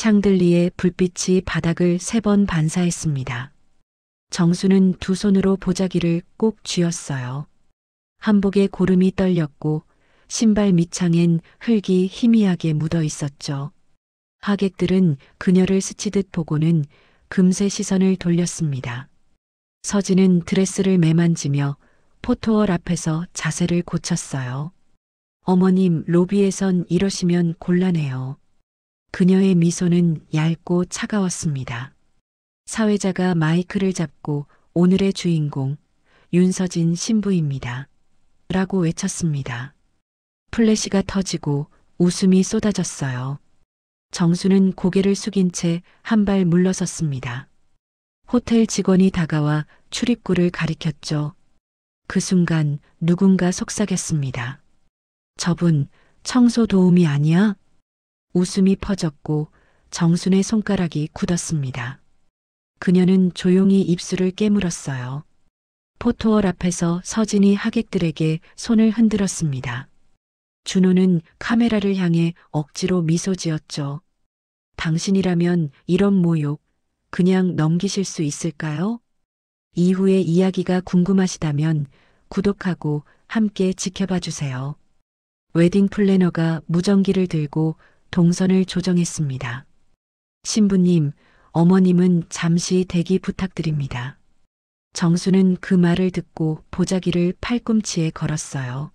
샹들리에 불빛이 바닥을 3번 반사했습니다. 정수는 두 손으로 보자기를 꼭 쥐었어요. 한복에 고름이 떨렸고 신발 밑창엔 흙이 희미하게 묻어 있었죠. 하객들은 그녀를 스치듯 보고는 금세 시선을 돌렸습니다. 서진은 드레스를 매만지며 포토월 앞에서 자세를 고쳤어요. 어머님, 로비에선 이러시면 곤란해요. 그녀의 미소는 얇고 차가웠습니다. 사회자가 마이크를 잡고 오늘의 주인공, 윤서진 신부입니다. 라고 외쳤습니다. 플래시가 터지고 웃음이 쏟아졌어요. 정수는 고개를 숙인 채 한 발 물러섰습니다. 호텔 직원이 다가와 출입구를 가리켰죠. 그 순간 누군가 속삭였습니다. 저분 청소 도우미 아니야? 웃음이 퍼졌고 정순의 손가락이 굳었습니다. 그녀는 조용히 입술을 깨물었어요. 포토월 앞에서 서진이 하객들에게 손을 흔들었습니다. 준호는 카메라를 향해 억지로 미소 지었죠. 당신이라면 이런 모욕 그냥 넘기실 수 있을까요? 이후의 이야기가 궁금하시다면 구독하고 함께 지켜봐 주세요. 웨딩 플래너가 무전기를 들고 동선을 조정했습니다. 신부님, 어머님은 잠시 대기 부탁드립니다. 정수는 그 말을 듣고 보자기를 팔꿈치에 걸었어요.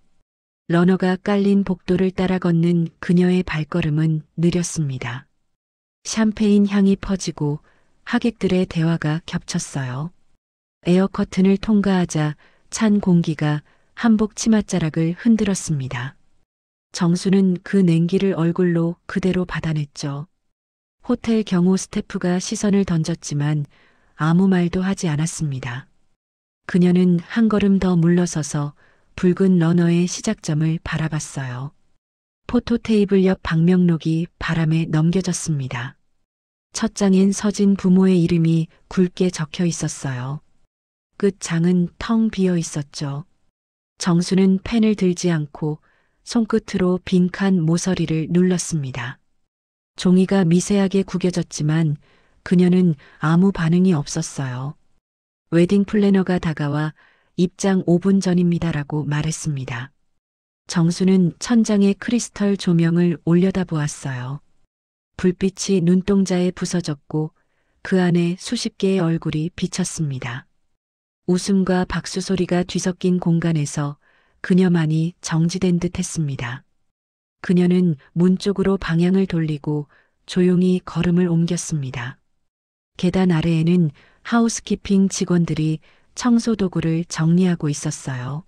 러너가 깔린 복도를 따라 걷는 그녀의 발걸음은 느렸습니다. 샴페인 향이 퍼지고 하객들의 대화가 겹쳤어요. 에어커튼을 통과하자 찬 공기가 한복 치맛자락을 흔들었습니다. 정수는 그 냉기를 얼굴로 그대로 받아냈죠. 호텔 경호 스태프가 시선을 던졌지만 아무 말도 하지 않았습니다. 그녀는 한 걸음 더 물러서서 붉은 러너의 시작점을 바라봤어요. 포토 테이블 옆 방명록이 바람에 넘겨졌습니다. 첫 장엔 서진 부모의 이름이 굵게 적혀 있었어요. 끝 장은 텅 비어 있었죠. 정수는 펜을 들지 않고 손끝으로 빈칸 모서리를 눌렀습니다. 종이가 미세하게 구겨졌지만 그녀는 아무 반응이 없었어요. 웨딩 플래너가 다가와 입장 5분 전입니다라고 말했습니다. 정수는 천장에 크리스털 조명을 올려다 보았어요. 불빛이 눈동자에 부서졌고 그 안에 수십 개의 얼굴이 비쳤습니다. 웃음과 박수 소리가 뒤섞인 공간에서 그녀만이 정지된 듯 했습니다. 그녀는 문 쪽으로 방향을 돌리고 조용히 걸음을 옮겼습니다. 계단 아래에는 하우스키핑 직원들이 청소 도구를 정리하고 있었어요.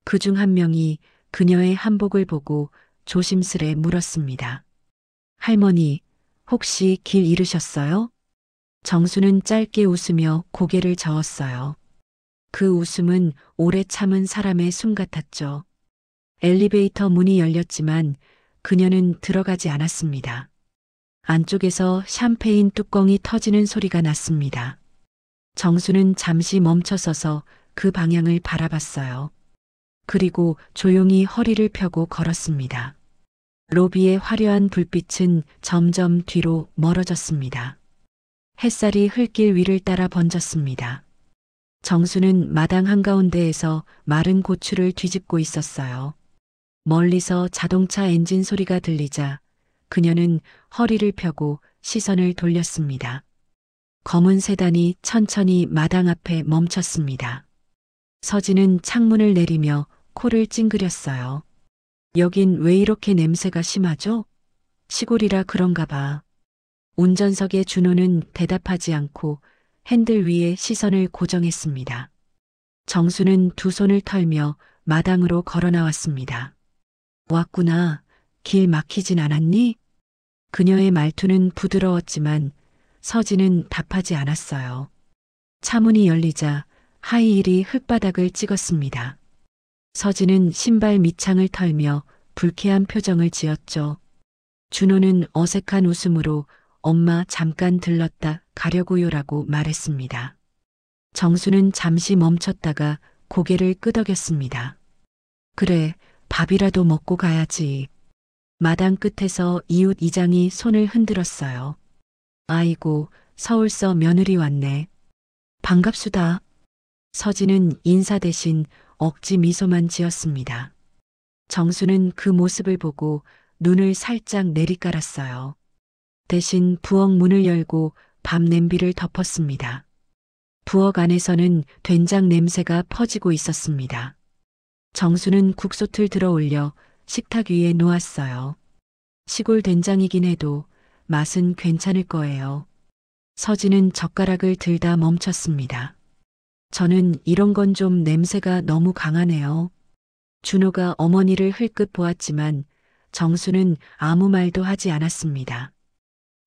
그중 한 명이 그녀의 한복을 보고 조심스레 물었습니다. 할머니, 혹시 길 잃으셨어요? 정수는 짧게 웃으며 고개를 저었어요. 그 웃음은 오래 참은 사람의 숨 같았죠. 엘리베이터 문이 열렸지만 그녀는 들어가지 않았습니다. 안쪽에서 샴페인 뚜껑이 터지는 소리가 났습니다. 정수는 잠시 멈춰서서 그 방향을 바라봤어요. 그리고 조용히 허리를 펴고 걸었습니다. 로비의 화려한 불빛은 점점 뒤로 멀어졌습니다. 햇살이 흙길 위를 따라 번졌습니다. 정수는 마당 한가운데에서 마른 고추를 뒤집고 있었어요. 멀리서 자동차 엔진 소리가 들리자 그녀는 허리를 펴고 시선을 돌렸습니다. 검은 세단이 천천히 마당 앞에 멈췄습니다. 서진은 창문을 내리며 코를 찡그렸어요. 여긴 왜 이렇게 냄새가 심하죠? 시골이라 그런가 봐. 운전석의 준호는 대답하지 않고 핸들 위에 시선을 고정했습니다. 정수는 두 손을 털며 마당으로 걸어 나왔습니다. 왔구나. 길 막히진 않았니? 그녀의 말투는 부드러웠지만 서진은 답하지 않았어요. 차문이 열리자 하이힐이 흙바닥을 찍었습니다. 서진은 신발 밑창을 털며 불쾌한 표정을 지었죠. 준호는 어색한 웃음으로 엄마 잠깐 들렀다 가려고요라고 말했습니다. 정수는 잠시 멈췄다가 고개를 끄덕였습니다. 그래, 밥이라도 먹고 가야지. 마당 끝에서 이웃 이장이 손을 흔들었어요. 아이고, 서울서 며느리 왔네. 반갑수다. 서진은 인사 대신 억지 미소만 지었습니다. 정수는 그 모습을 보고 눈을 살짝 내리깔았어요. 대신 부엌 문을 열고 밥 냄비를 덮었습니다. 부엌 안에서는 된장 냄새가 퍼지고 있었습니다. 정수는 국솥을 들어 올려 식탁 위에 놓았어요. 시골 된장이긴 해도 맛은 괜찮을 거예요. 서진은 젓가락을 들다 멈췄습니다. 저는 이런 건 좀 냄새가 너무 강하네요. 준호가 어머니를 흘끗 보았지만 정수는 아무 말도 하지 않았습니다.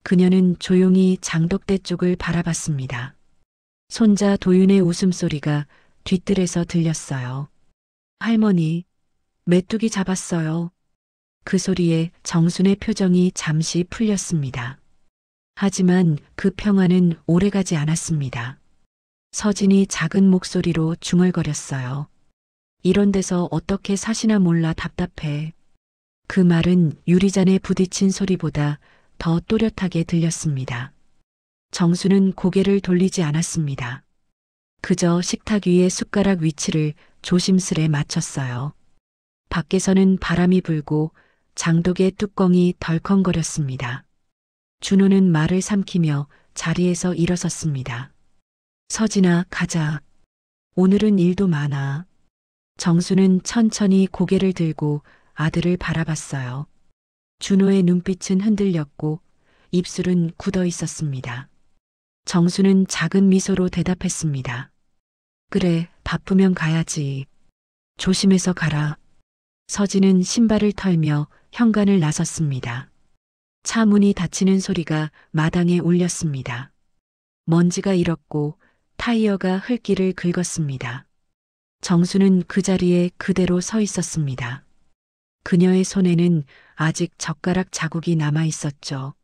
그녀는 조용히 장독대 쪽을 바라봤습니다. 손자 도윤의 웃음소리가 뒤뜰에서 들렸어요. 할머니, 메뚜기 잡았어요. 그 소리에 정순의 표정이 잠시 풀렸습니다. 하지만 그 평화는 오래가지 않았습니다. 서진이 작은 목소리로 중얼거렸어요. 이런 데서 어떻게 사시나 몰라 답답해. 그 말은 유리잔에 부딪힌 소리보다 더 또렷하게 들렸습니다. 정수는 고개를 돌리지 않았습니다. 그저 식탁 위의 숟가락 위치를 조심스레 맞췄어요. 밖에서는 바람이 불고 장독의 뚜껑이 덜컹거렸습니다. 준호는 말을 삼키며 자리에서 일어섰습니다. 서진아, 가자. 오늘은 일도 많아. 정수는 천천히 고개를 들고 아들을 바라봤어요. 준호의 눈빛은 흔들렸고 입술은 굳어 있었습니다. 정수는 작은 미소로 대답했습니다. 그래, 바쁘면 가야지. 조심해서 가라. 서진은 신발을 털며 현관을 나섰습니다. 차 문이 닫히는 소리가 마당에 울렸습니다. 먼지가 일었고 타이어가 흙길을 긁었습니다. 정수는 그 자리에 그대로 서 있었습니다. 그녀의 손에는 아직 젓가락 자국이 남아 있었죠.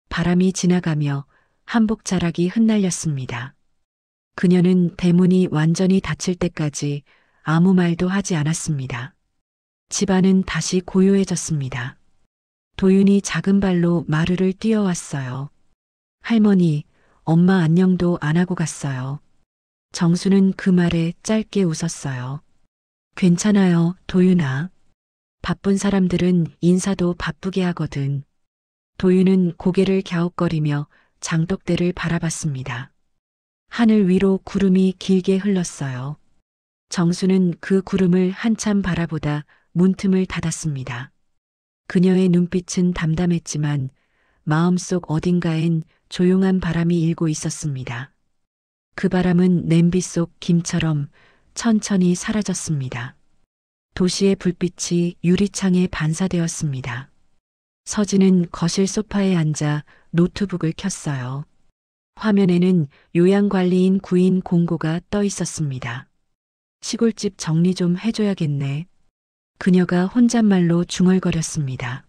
바람이 지나가며 한복 자락이 흩날렸습니다. 그녀는 대문이 완전히 닫힐 때까지 아무 말도 하지 않았습니다. 집안은 다시 고요해졌습니다. 도윤이 작은 발로 마루를 뛰어왔어요. 할머니, 엄마 안녕도 안 하고 갔어요. 정수는 그 말에 짧게 웃었어요. 괜찮아요, 도윤아. 바쁜 사람들은 인사도 바쁘게 하거든. 도윤은 고개를 갸웃거리며 장독대를 바라봤습니다. 하늘 위로 구름이 길게 흘렀어요. 정수는 그 구름을 한참 바라보다 문틈을 닫았습니다. 그녀의 눈빛은 담담했지만 마음속 어딘가엔 조용한 바람이 일고 있었습니다. 그 바람은 냄비 속 김처럼 천천히 사라졌습니다. 도시의 불빛이 유리창에 반사되었습니다. 서진은 거실 소파에 앉아 노트북을 켰어요. 화면에는 요양관리인 구인 공고가 떠 있었습니다. 시골집 정리 좀 해줘야겠네. 그녀가 혼잣말로 중얼거렸습니다.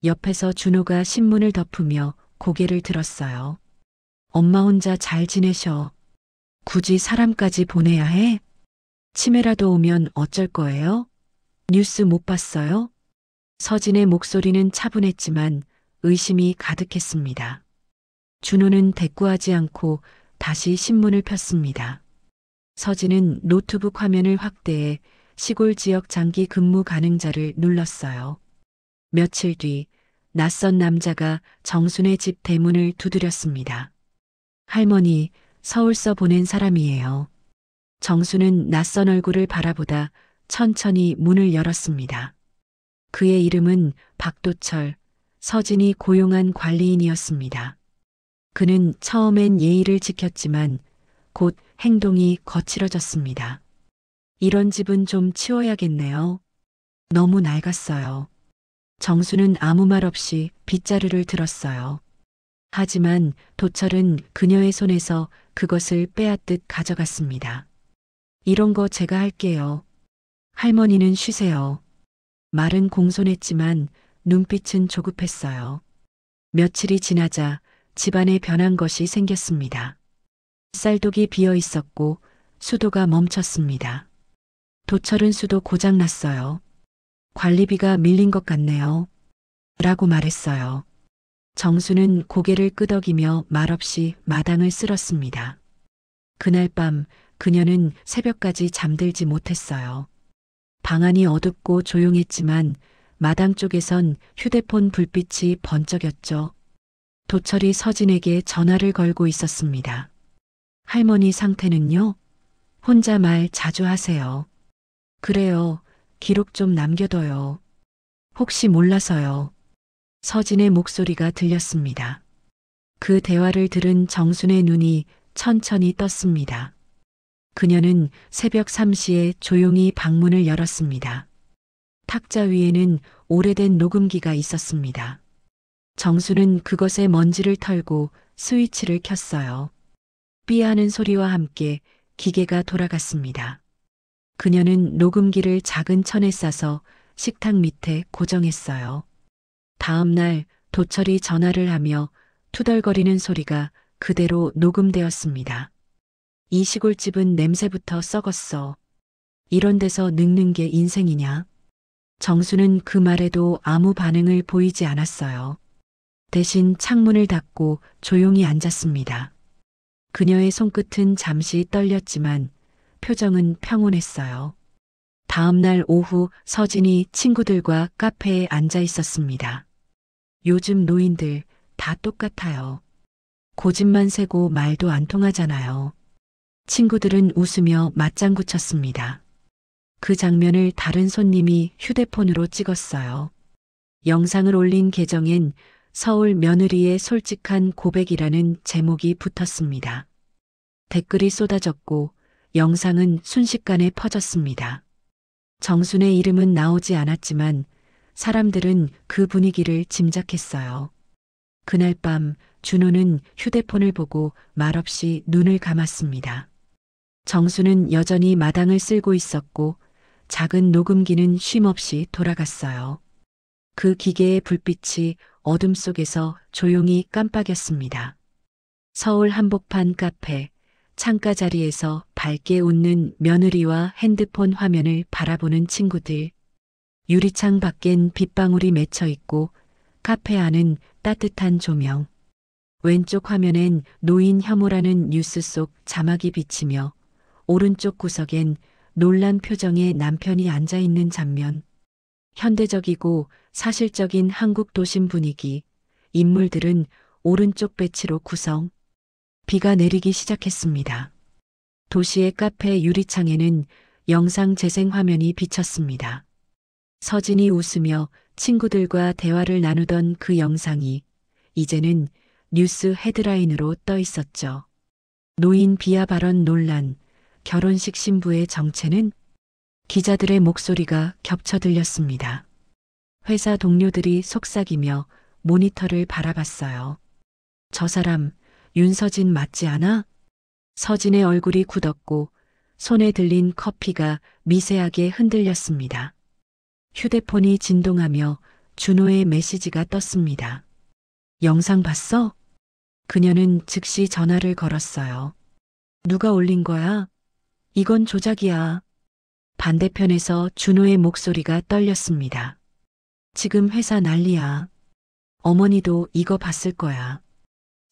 옆에서 준호가 신문을 덮으며 고개를 들었어요. 엄마 혼자 잘 지내셔. 굳이 사람까지 보내야 해? 치매라도 오면 어쩔 거예요? 뉴스 못 봤어요? 서진의 목소리는 차분했지만 의심이 가득했습니다. 준호는 대꾸하지 않고 다시 신문을 폈습니다. 서진은 노트북 화면을 확대해 시골 지역 장기 근무 가능자를 눌렀어요. 며칠 뒤 낯선 남자가 정순의 집 대문을 두드렸습니다. 할머니, 서울서 보낸 사람이에요. 정수는 낯선 얼굴을 바라보다 천천히 문을 열었습니다. 그의 이름은 박도철, 서진이 고용한 관리인이었습니다. 그는 처음엔 예의를 지켰지만 곧 행동이 거칠어졌습니다. 이런 집은 좀 치워야겠네요. 너무 낡았어요. 정수는 아무 말 없이 빗자루를 들었어요. 하지만 도철은 그녀의 손에서 그것을 빼앗듯 가져갔습니다. 이런 거 제가 할게요. 할머니는 쉬세요. 말은 공손했지만 눈빛은 조급했어요. 며칠이 지나자 집안에 변한 것이 생겼습니다. 쌀독이 비어 있었고 수도가 멈췄습니다. 도철은 수도 고장났어요. 관리비가 밀린 것 같네요. 라고 말했어요. 정수는 고개를 끄덕이며 말없이 마당을 쓸었습니다. 그날 밤 그녀는 새벽까지 잠들지 못했어요. 방 안이 어둡고 조용했지만 마당 쪽에선 휴대폰 불빛이 번쩍였죠. 도철이 서진에게 전화를 걸고 있었습니다. 할머니 상태는요? 혼자 말 자주 하세요. 그래요. 기록 좀 남겨둬요. 혹시 몰라서요. 서진의 목소리가 들렸습니다. 그 대화를 들은 정순의 눈이 천천히 떴습니다. 그녀는 새벽 3시에 조용히 방문을 열었습니다. 탁자 위에는 오래된 녹음기가 있었습니다. 정수는 그것에 먼지를 털고 스위치를 켰어요. 삐하는 소리와 함께 기계가 돌아갔습니다. 그녀는 녹음기를 작은 천에 싸서 식탁 밑에 고정했어요. 다음 날 도철이 전화를 하며 투덜거리는 소리가 그대로 녹음되었습니다. 이 시골집은 냄새부터 썩었어. 이런 데서 늙는 게 인생이냐? 정수는 그 말에도 아무 반응을 보이지 않았어요. 대신 창문을 닫고 조용히 앉았습니다. 그녀의 손끝은 잠시 떨렸지만 표정은 평온했어요. 다음 날 오후 서진이 친구들과 카페에 앉아 있었습니다. 요즘 노인들 다 똑같아요. 고집만 세고 말도 안 통하잖아요. 친구들은 웃으며 맞장구 쳤습니다. 그 장면을 다른 손님이 휴대폰으로 찍었어요. 영상을 올린 계정엔 서울 며느리의 솔직한 고백이라는 제목이 붙었습니다. 댓글이 쏟아졌고 영상은 순식간에 퍼졌습니다. 정순의 이름은 나오지 않았지만 사람들은 그 분위기를 짐작했어요. 그날 밤 준호는 휴대폰을 보고 말없이 눈을 감았습니다. 정수는 여전히 마당을 쓸고 있었고 작은 녹음기는 쉼없이 돌아갔어요. 그 기계의 불빛이 어둠 속에서 조용히 깜빡였습니다. 서울 한복판 카페, 창가 자리에서 밝게 웃는 며느리와 핸드폰 화면을 바라보는 친구들. 유리창 밖엔 빗방울이 맺혀 있고 카페 안은 따뜻한 조명. 왼쪽 화면엔 노인 혐오라는 뉴스 속 자막이 비치며 오른쪽 구석엔 놀란 표정의 남편이 앉아있는 장면. 현대적이고 사실적인 한국 도심 분위기. 인물들은 오른쪽 배치로 구성. 비가 내리기 시작했습니다. 도시의 카페 유리창에는 영상 재생 화면이 비쳤습니다. 서진이 웃으며 친구들과 대화를 나누던 그 영상이 이제는 뉴스 헤드라인으로 떠 있었죠. 노인 비하 발언 논란, 결혼식 신부의 정체는? 기자들의 목소리가 겹쳐 들렸습니다. 회사 동료들이 속삭이며 모니터를 바라봤어요. 저 사람 윤서진 맞지 않아? 서진의 얼굴이 굳었고 손에 들린 커피가 미세하게 흔들렸습니다. 휴대폰이 진동하며 준호의 메시지가 떴습니다. 영상 봤어? 그녀는 즉시 전화를 걸었어요. 누가 올린 거야? 이건 조작이야. 반대편에서 준호의 목소리가 떨렸습니다. 지금 회사 난리야. 어머니도 이거 봤을 거야.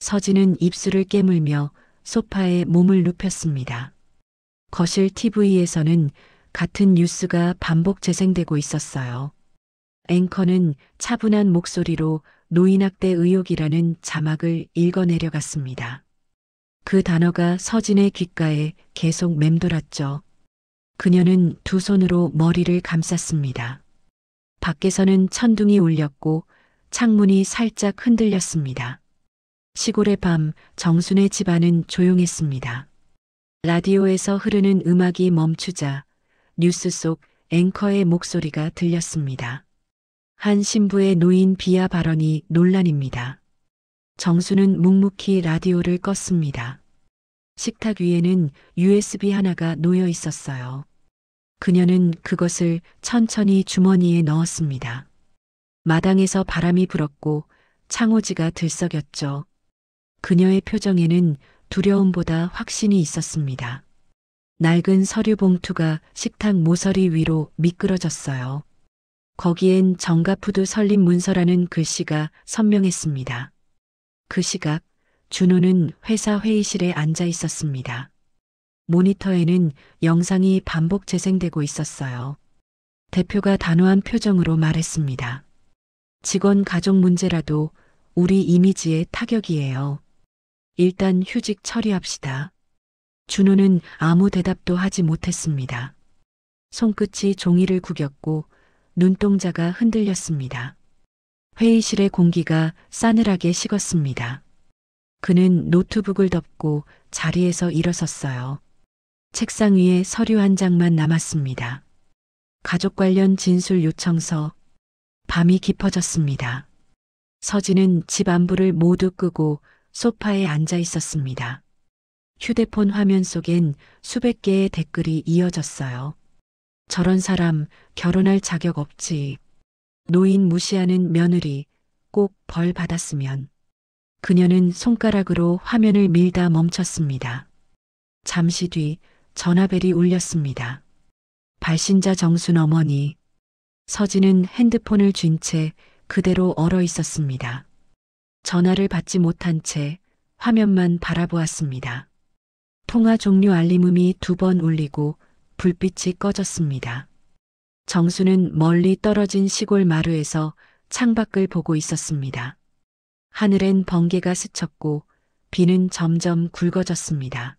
서진은 입술을 깨물며 소파에 몸을 눕혔습니다. 거실 TV에서는 같은 뉴스가 반복 재생되고 있었어요. 앵커는 차분한 목소리로 노인학대 의혹이라는 자막을 읽어내려갔습니다. 그 단어가 서진의 귓가에 계속 맴돌았죠. 그녀는 두 손으로 머리를 감쌌습니다. 밖에서는 천둥이 울렸고 창문이 살짝 흔들렸습니다. 시골의 밤 정순의 집안은 조용했습니다. 라디오에서 흐르는 음악이 멈추자 뉴스 속 앵커의 목소리가 들렸습니다. 한 신부의 노인 비하 발언이 논란입니다. 정수는 묵묵히 라디오를 껐습니다. 식탁 위에는 USB 하나가 놓여 있었어요. 그녀는 그것을 천천히 주머니에 넣었습니다. 마당에서 바람이 불었고 창호지가 들썩였죠. 그녀의 표정에는 두려움보다 확신이 있었습니다. 낡은 서류 봉투가 식탁 모서리 위로 미끄러졌어요. 거기엔 정가푸드 설립 문서라는 글씨가 선명했습니다. 그 시각 준호는 회사 회의실에 앉아 있었습니다. 모니터에는 영상이 반복 재생되고 있었어요. 대표가 단호한 표정으로 말했습니다. 직원 가족 문제라도 우리 이미지에 타격이에요. 일단 휴직 처리합시다. 준호는 아무 대답도 하지 못했습니다. 손끝이 종이를 구겼고 눈동자가 흔들렸습니다. 회의실의 공기가 싸늘하게 식었습니다. 그는 노트북을 덮고 자리에서 일어섰어요. 책상 위에 서류 한 장만 남았습니다. 가족 관련 진술 요청서. 밤이 깊어졌습니다. 서진은 집 안부를 모두 끄고 소파에 앉아 있었습니다. 휴대폰 화면 속엔 수백 개의 댓글이 이어졌어요. 저런 사람 결혼할 자격 없지. 노인 무시하는 며느리 꼭 벌 받았으면. 그녀는 손가락으로 화면을 밀다 멈췄습니다. 잠시 뒤 전화벨이 울렸습니다. 발신자 정순 어머니. 서진은 핸드폰을 쥔 채 그대로 얼어 있었습니다. 전화를 받지 못한 채 화면만 바라보았습니다. 통화 종료 알림음이 2번 울리고 불빛이 꺼졌습니다. 정수는 멀리 떨어진 시골 마루에서 창밖을 보고 있었습니다. 하늘엔 번개가 스쳤고 비는 점점 굵어졌습니다.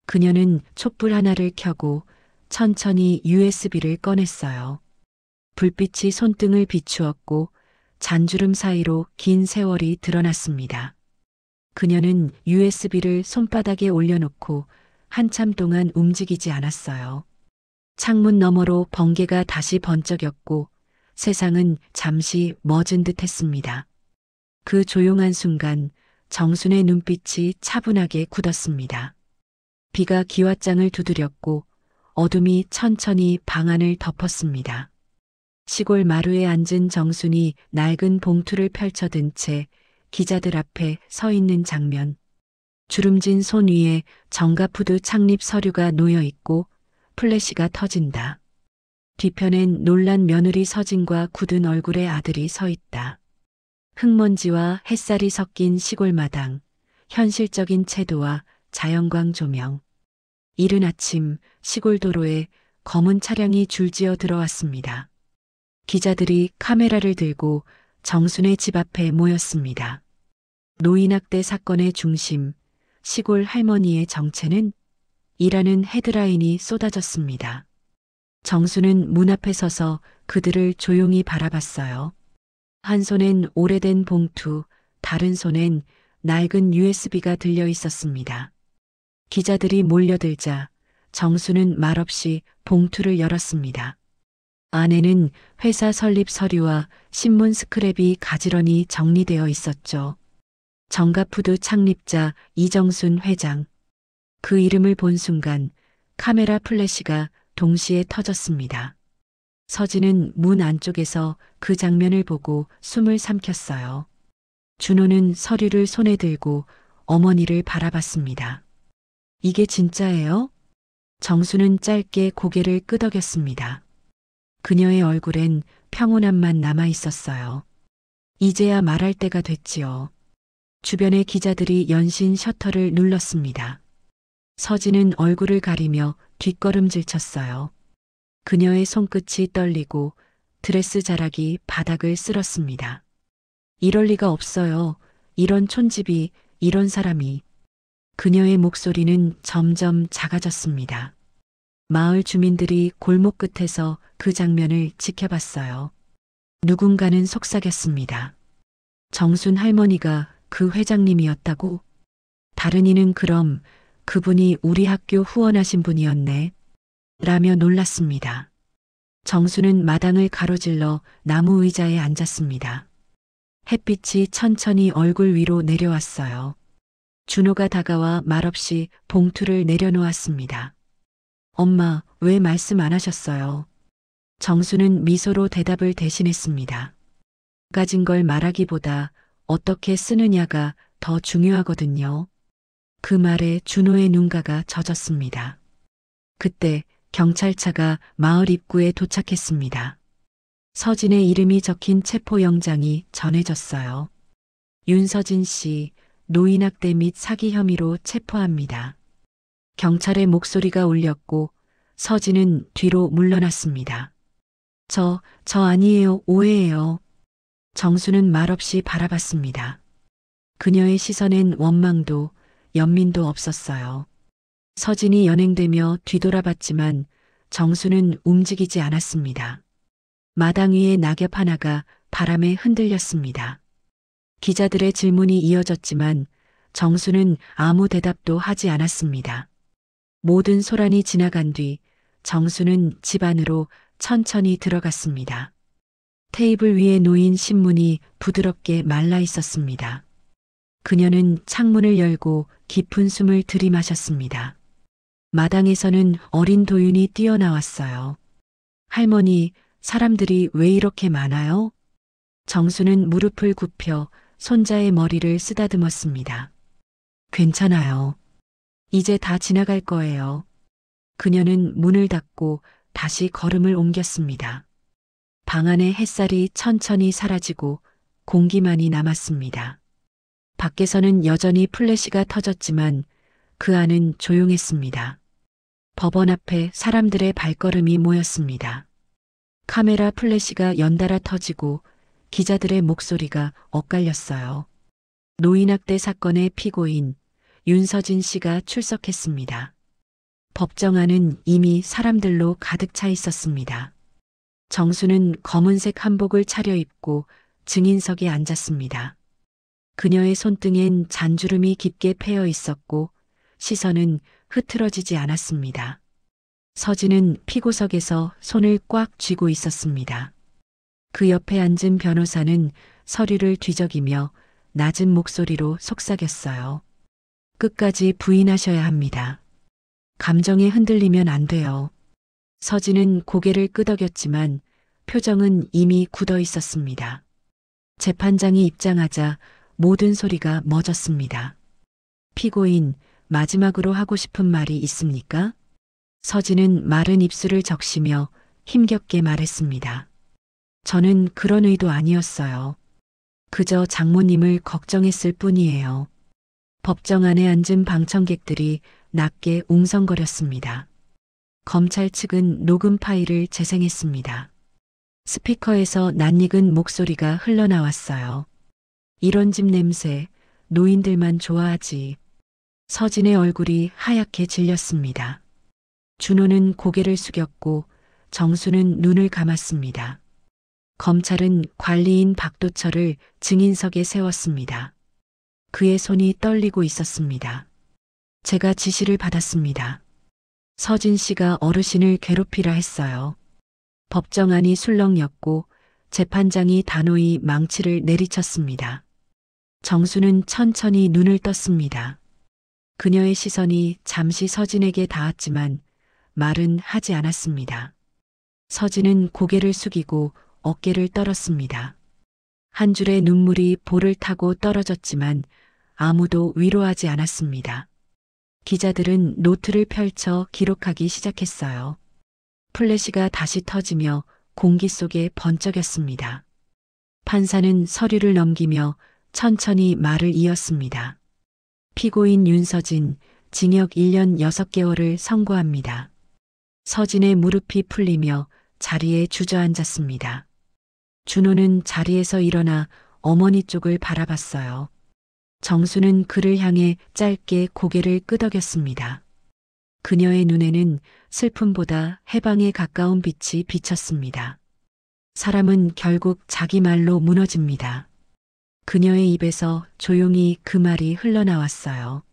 그녀는 촛불 하나를 켜고 천천히 USB를 꺼냈어요. 불빛이 손등을 비추었고 잔주름 사이로 긴 세월이 드러났습니다. 그녀는 USB를 손바닥에 올려놓고 한참 동안 움직이지 않았어요. 창문 너머로 번개가 다시 번쩍였고 세상은 잠시 멎은 듯 했습니다. 그 조용한 순간 정순의 눈빛이 차분하게 굳었습니다. 비가 기왓장을 두드렸고 어둠이 천천히 방 안을 덮었습니다. 시골 마루에 앉은 정순이 낡은 봉투를 펼쳐든 채 기자들 앞에 서 있는 장면. 주름진 손 위에 정가푸드 창립 서류가 놓여 있고 플래시가 터진다. 뒤편엔 놀란 며느리 서진과 굳은 얼굴의 아들이 서 있다. 흙먼지와 햇살이 섞인 시골 마당, 현실적인 채도와 자연광 조명. 이른 아침 시골 도로에 검은 차량이 줄지어 들어왔습니다. 기자들이 카메라를 들고 정순의 집 앞에 모였습니다. 노인학대 사건의 중심, 시골 할머니의 정체는? 이라는 헤드라인이 쏟아졌습니다. 정순은 문 앞에 서서 그들을 조용히 바라봤어요. 한 손엔 오래된 봉투, 다른 손엔 낡은 USB가 들려 있었습니다. 기자들이 몰려들자 정순은 말없이 봉투를 열었습니다. 안에는 회사 설립 서류와 신문 스크랩이 가지런히 정리되어 있었죠. 정가푸드 창립자 이정순 회장. 그 이름을 본 순간 카메라 플래시가 동시에 터졌습니다. 서진은 문 안쪽에서 그 장면을 보고 숨을 삼켰어요. 준호는 서류를 손에 들고 어머니를 바라봤습니다. 이게 진짜예요? 정수는 짧게 고개를 끄덕였습니다. 그녀의 얼굴엔 평온함만 남아 있었어요. 이제야 말할 때가 됐지요. 주변의 기자들이 연신 셔터를 눌렀습니다. 서진은 얼굴을 가리며 뒷걸음질 쳤어요. 그녀의 손끝이 떨리고 드레스 자락이 바닥을 쓸었습니다. 이럴 리가 없어요. 이런 촌집이, 이런 사람이. 그녀의 목소리는 점점 작아졌습니다. 마을 주민들이 골목 끝에서 그 장면을 지켜봤어요. 누군가는 속삭였습니다. 정순 할머니가 그 회장님이었다고? 다른 이는 그럼 그분이 우리 학교 후원하신 분이었네. 라며 놀랐습니다. 정수는 마당을 가로질러 나무 의자에 앉았습니다. 햇빛이 천천히 얼굴 위로 내려왔어요. 준호가 다가와 말없이 봉투를 내려놓았습니다. 엄마, 왜 말씀 안 하셨어요? 정수는 미소로 대답을 대신했습니다. 가진 걸 말하기보다 어떻게 쓰느냐가 더 중요하거든요. 그 말에 준호의 눈가가 젖었습니다. 그때 경찰차가 마을 입구에 도착했습니다. 서진의 이름이 적힌 체포영장이 전해졌어요. 윤서진 씨, 노인학대 및 사기 혐의로 체포합니다. 경찰의 목소리가 울렸고 서진은 뒤로 물러났습니다. 저 아니에요. 오해예요. 정수는 말없이 바라봤습니다. 그녀의 시선엔 원망도 연민도 없었어요. 서진이 연행되며 뒤돌아봤지만 정수는 움직이지 않았습니다. 마당 위의 낙엽 하나가 바람에 흔들렸습니다. 기자들의 질문이 이어졌지만 정수는 아무 대답도 하지 않았습니다. 모든 소란이 지나간 뒤 정수는 집 안으로 천천히 들어갔습니다. 테이블 위에 놓인 신문이 부드럽게 말라 있었습니다. 그녀는 창문을 열고 깊은 숨을 들이마셨습니다. 마당에서는 어린 도윤이 뛰어나왔어요. 할머니, 사람들이 왜 이렇게 많아요? 정수는 무릎을 굽혀 손자의 머리를 쓰다듬었습니다. 괜찮아요. 이제 다 지나갈 거예요. 그녀는 문을 닫고 다시 걸음을 옮겼습니다. 방 안의 햇살이 천천히 사라지고 공기만이 남았습니다. 밖에서는 여전히 플래시가 터졌지만 그 안은 조용했습니다. 법원 앞에 사람들의 발걸음이 모였습니다. 카메라 플래시가 연달아 터지고 기자들의 목소리가 엇갈렸어요. 노인학대 사건의 피고인 윤서진 씨가 출석했습니다. 법정안은 이미 사람들로 가득 차 있었습니다. 정수는 검은색 한복을 차려입고 증인석에 앉았습니다. 그녀의 손등엔 잔주름이 깊게 패여 있었고 시선은 흐트러지지 않았습니다. 서진은 피고석에서 손을 꽉 쥐고 있었습니다. 그 옆에 앉은 변호사는 서류를 뒤적이며 낮은 목소리로 속삭였어요. 끝까지 부인하셔야 합니다. 감정에 흔들리면 안 돼요. 서진은 고개를 끄덕였지만 표정은 이미 굳어 있었습니다. 재판장이 입장하자 모든 소리가 멎었습니다. 피고인, 마지막으로 하고 싶은 말이 있습니까? 서진은 마른 입술을 적시며 힘겹게 말했습니다. 저는 그런 의도 아니었어요. 그저 장모님을 걱정했을 뿐이에요. 법정 안에 앉은 방청객들이 낮게 웅성거렸습니다. 검찰 측은 녹음 파일을 재생했습니다. 스피커에서 낯익은 목소리가 흘러나왔어요. 이런 집 냄새, 노인들만 좋아하지. 서진의 얼굴이 하얗게 질렸습니다. 준호는 고개를 숙였고 정수는 눈을 감았습니다. 검찰은 관리인 박도철을 증인석에 세웠습니다. 그의 손이 떨리고 있었습니다. 제가 지시를 받았습니다. 서진 씨가 어르신을 괴롭히라 했어요. 법정안이 술렁였고 재판장이 단호히 망치를 내리쳤습니다. 정수는 천천히 눈을 떴습니다. 그녀의 시선이 잠시 서진에게 닿았지만 말은 하지 않았습니다. 서진은 고개를 숙이고 어깨를 떨었습니다. 한 줄의 눈물이 볼을 타고 떨어졌지만 아무도 위로하지 않았습니다. 기자들은 노트를 펼쳐 기록하기 시작했어요. 플래시가 다시 터지며 공기 속에 번쩍였습니다. 판사는 서류를 넘기며 천천히 말을 이었습니다. 피고인 윤서진, 징역 1년 6개월을 선고합니다. 서진의 무릎이 풀리며 자리에 주저앉았습니다. 준호는 자리에서 일어나 어머니 쪽을 바라봤어요. 정수는 그를 향해 짧게 고개를 끄덕였습니다. 그녀의 눈에는 슬픔보다 해방에 가까운 빛이 비쳤습니다. 사람은 결국 자기 말로 무너집니다. 그녀의 입에서 조용히 그 말이 흘러나왔어요.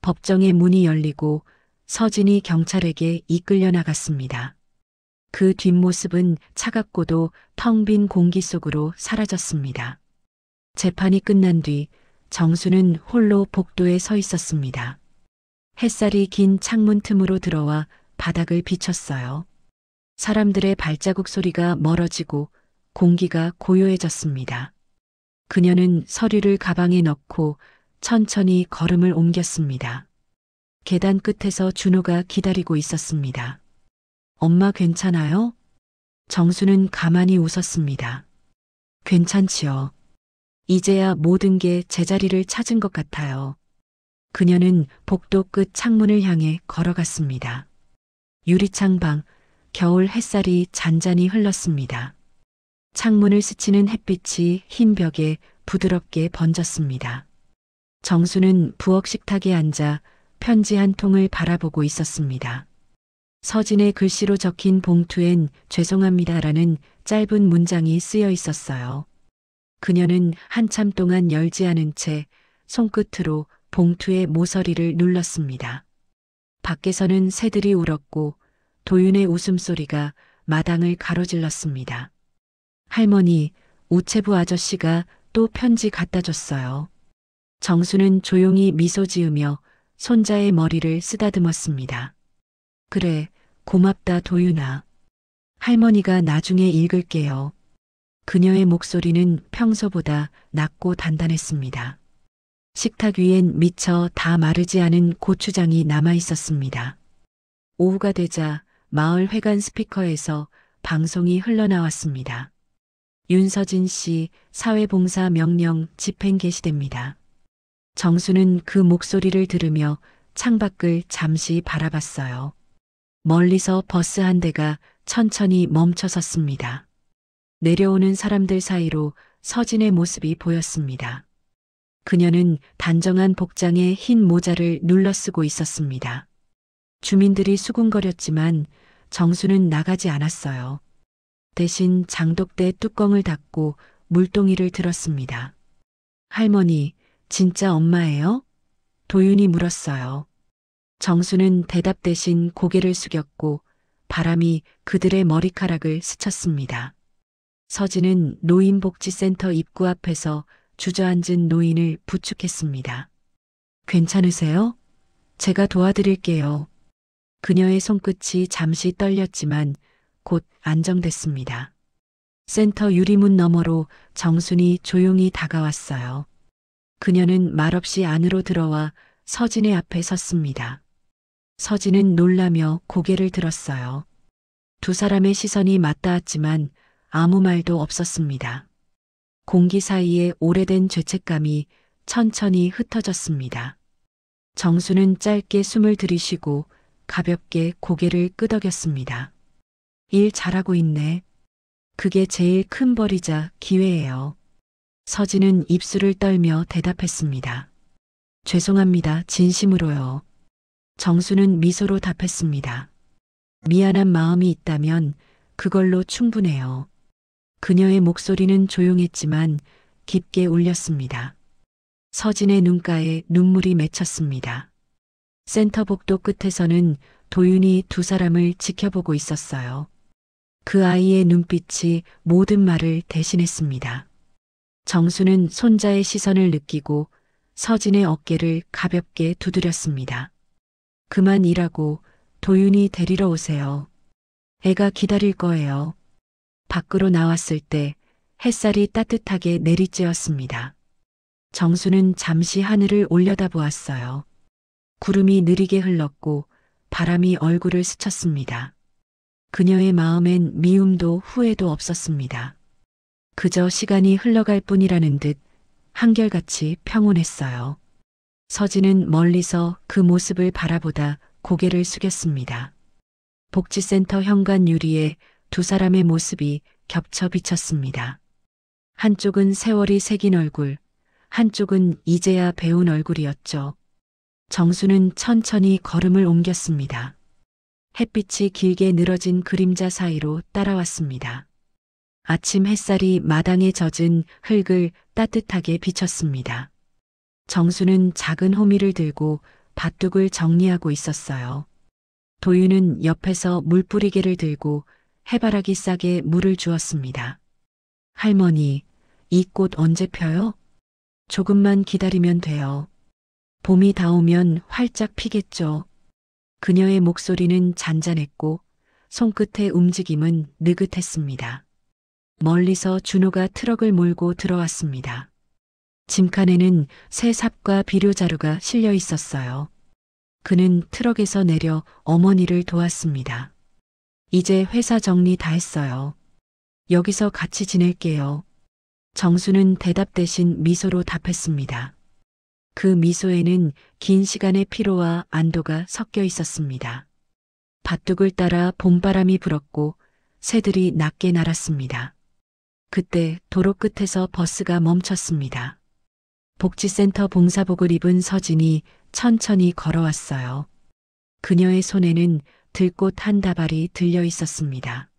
법정의 문이 열리고 서진이 경찰에게 이끌려 나갔습니다. 그 뒷모습은 차갑고도 텅 빈 공기 속으로 사라졌습니다. 재판이 끝난 뒤 정수는 홀로 복도에 서 있었습니다. 햇살이 긴 창문 틈으로 들어와 바닥을 비췄어요. 사람들의 발자국 소리가 멀어지고 공기가 고요해졌습니다. 그녀는 서류를 가방에 넣고 천천히 걸음을 옮겼습니다. 계단 끝에서 준호가 기다리고 있었습니다. 엄마 괜찮아요? 정수는 가만히 웃었습니다. 괜찮지요. 이제야 모든 게 제자리를 찾은 것 같아요. 그녀는 복도 끝 창문을 향해 걸어갔습니다. 유리창 방, 겨울 햇살이 잔잔히 흘렀습니다. 창문을 스치는 햇빛이 흰 벽에 부드럽게 번졌습니다. 정수는 부엌 식탁에 앉아 편지 한 통을 바라보고 있었습니다. 서진의 글씨로 적힌 봉투엔 죄송합니다라는 짧은 문장이 쓰여 있었어요. 그녀는 한참 동안 열지 않은 채 손끝으로 봉투의 모서리를 눌렀습니다. 밖에서는 새들이 울었고 도윤의 웃음소리가 마당을 가로질렀습니다. 할머니, 우체부 아저씨가 또 편지 갖다 줬어요. 정수는 조용히 미소 지으며 손자의 머리를 쓰다듬었습니다. 그래, 고맙다 도윤아. 할머니가 나중에 읽을게요. 그녀의 목소리는 평소보다 낮고 단단했습니다. 식탁 위엔 미처 다 마르지 않은 고추장이 남아 있었습니다. 오후가 되자 마을 회관 스피커에서 방송이 흘러나왔습니다. 윤서진 씨 사회봉사 명령 집행 개시됩니다. 정수는 그 목소리를 들으며 창밖을 잠시 바라봤어요. 멀리서 버스 한 대가 천천히 멈춰 섰습니다. 내려오는 사람들 사이로 서진의 모습이 보였습니다. 그녀는 단정한 복장에 흰 모자를 눌러쓰고 있었습니다. 주민들이 수군거렸지만 정수는 나가지 않았어요. 대신 장독대 뚜껑을 닫고 물동이를 들었습니다. 할머니, 진짜 엄마예요? 도윤이 물었어요. 정수는 대답 대신 고개를 숙였고 바람이 그들의 머리카락을 스쳤습니다. 서진은 노인복지센터 입구 앞에서 주저앉은 노인을 부축했습니다. 괜찮으세요? 제가 도와드릴게요. 그녀의 손끝이 잠시 떨렸지만 곧 안정됐습니다. 센터 유리문 너머로 정순이 조용히 다가왔어요. 그녀는 말없이 안으로 들어와 서진의 앞에 섰습니다. 서진은 놀라며 고개를 들었어요. 두 사람의 시선이 맞닿았지만 아무 말도 없었습니다. 공기 사이에 오래된 죄책감이 천천히 흩어졌습니다. 정수는 짧게 숨을 들이쉬고 가볍게 고개를 끄덕였습니다. 일 잘하고 있네. 그게 제일 큰 벌이자 기회예요. 서진은 입술을 떨며 대답했습니다. 죄송합니다. 진심으로요. 정수는 미소로 답했습니다. 미안한 마음이 있다면 그걸로 충분해요. 그녀의 목소리는 조용했지만 깊게 울렸습니다. 서진의 눈가에 눈물이 맺혔습니다. 센터 복도 끝에서는 도윤이 두 사람을 지켜보고 있었어요. 그 아이의 눈빛이 모든 말을 대신했습니다. 정수는 손자의 시선을 느끼고 서진의 어깨를 가볍게 두드렸습니다. 그만 일하고 도윤이 데리러 오세요. 애가 기다릴 거예요. 밖으로 나왔을 때 햇살이 따뜻하게 내리쬐었습니다. 정수는 잠시 하늘을 올려다보았어요. 구름이 느리게 흘렀고 바람이 얼굴을 스쳤습니다. 그녀의 마음엔 미움도 후회도 없었습니다. 그저 시간이 흘러갈 뿐이라는 듯 한결같이 평온했어요. 서진은 멀리서 그 모습을 바라보다 고개를 숙였습니다. 복지센터 현관 유리에 두 사람의 모습이 겹쳐 비쳤습니다. 한쪽은 세월이 새긴 얼굴, 한쪽은 이제야 배운 얼굴이었죠. 정수는 천천히 걸음을 옮겼습니다. 햇빛이 길게 늘어진 그림자 사이로 따라왔습니다. 아침 햇살이 마당에 젖은 흙을 따뜻하게 비쳤습니다. 정수는 작은 호미를 들고 밭둑을 정리하고 있었어요. 도윤은 옆에서 물뿌리개를 들고 해바라기 싹에 물을 주었습니다. 할머니, 이 꽃 언제 펴요? 조금만 기다리면 돼요. 봄이 다오면 활짝 피겠죠. 그녀의 목소리는 잔잔했고 손끝의 움직임은 느긋했습니다. 멀리서 준호가 트럭을 몰고 들어왔습니다. 짐칸에는 새 삽과 비료자루가 실려 있었어요. 그는 트럭에서 내려 어머니를 도왔습니다. 이제 회사 정리 다 했어요. 여기서 같이 지낼게요. 정수는 대답 대신 미소로 답했습니다. 그 미소에는 긴 시간의 피로와 안도가 섞여 있었습니다. 밭둑을 따라 봄바람이 불었고 새들이 낮게 날았습니다. 그때 도로 끝에서 버스가 멈췄습니다. 복지센터 봉사복을 입은 서진이 천천히 걸어왔어요. 그녀의 손에는 들꽃 한 다발이 들려 있었습니다.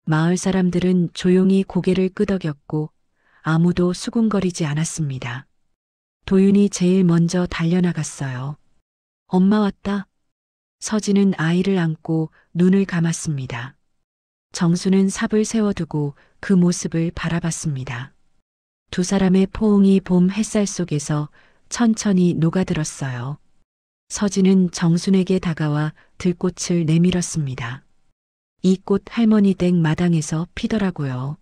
마을 사람들은 조용히 고개를 끄덕였고 아무도 수군거리지 않았습니다. 도윤이 제일 먼저 달려나갔어요. 엄마 왔다. 서진은 아이를 안고 눈을 감았습니다. 정수는 삽을 세워두고 그 모습을 바라봤습니다. 두 사람의 포옹이 봄 햇살 속에서 천천히 녹아들었어요. 서진은 정순에게 다가와 들꽃을 내밀었습니다. 이 꽃 할머니 댁 마당에서 피더라고요.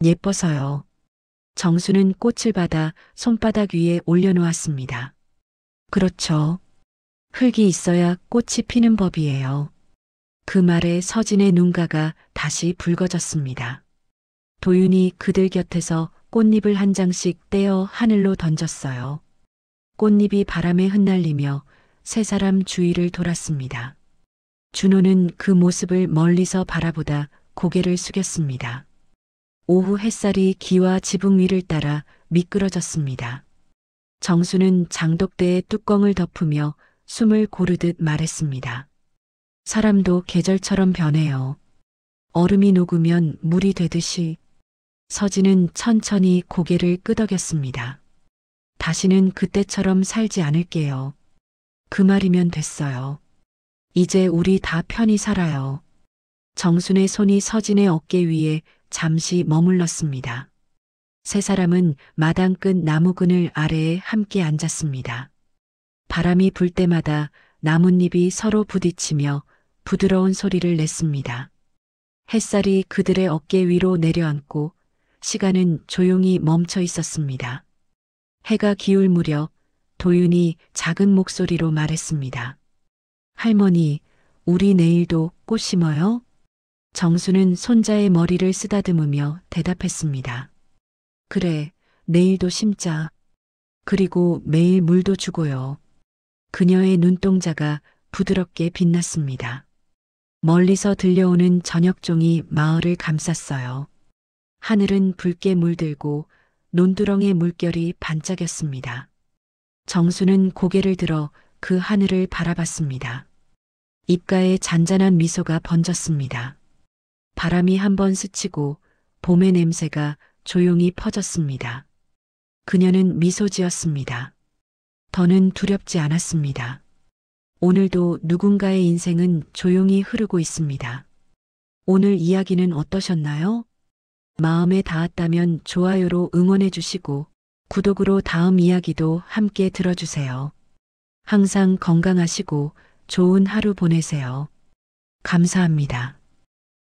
예뻐서요. 정수는 꽃을 받아 손바닥 위에 올려놓았습니다. 그렇죠. 흙이 있어야 꽃이 피는 법이에요. 그 말에 서진의 눈가가 다시 붉어졌습니다. 도윤이 그들 곁에서 꽃잎을 한 장씩 떼어 하늘로 던졌어요. 꽃잎이 바람에 흩날리며 세 사람 주위를 돌았습니다. 준호는 그 모습을 멀리서 바라보다 고개를 숙였습니다. 오후 햇살이 기와 지붕 위를 따라 미끄러졌습니다. 정수는 장독대의 뚜껑을 덮으며 숨을 고르듯 말했습니다. 사람도 계절처럼 변해요. 얼음이 녹으면 물이 되듯이. 서진은 천천히 고개를 끄덕였습니다. 다시는 그때처럼 살지 않을게요. 그 말이면 됐어요. 이제 우리 다 편히 살아요. 정순의 손이 서진의 어깨 위에 잠시 머물렀습니다. 세 사람은 마당 끝 나무 그늘 아래에 함께 앉았습니다. 바람이 불 때마다 나뭇잎이 서로 부딪히며 부드러운 소리를 냈습니다. 햇살이 그들의 어깨 위로 내려앉고 시간은 조용히 멈춰 있었습니다. 해가 기울 무렵 도윤이 작은 목소리로 말했습니다. 할머니, 우리 내일도 꽃 심어요? 정수는 손자의 머리를 쓰다듬으며 대답했습니다. 그래, 내일도 심자. 그리고 매일 물도 주고요. 그녀의 눈동자가 부드럽게 빛났습니다. 멀리서 들려오는 저녁종이 마을을 감쌌어요. 하늘은 붉게 물들고 논두렁의 물결이 반짝였습니다. 정수는 고개를 들어 그 하늘을 바라봤습니다. 입가에 잔잔한 미소가 번졌습니다. 바람이 한번 스치고 봄의 냄새가 조용히 퍼졌습니다. 그녀는 미소 지었습니다. 더는 두렵지 않았습니다. 오늘도 누군가의 인생은 조용히 흐르고 있습니다. 오늘 이야기는 어떠셨나요? 마음에 닿았다면 좋아요로 응원해 주시고 구독으로 다음 이야기도 함께 들어주세요. 항상 건강하시고 좋은 하루 보내세요. 감사합니다.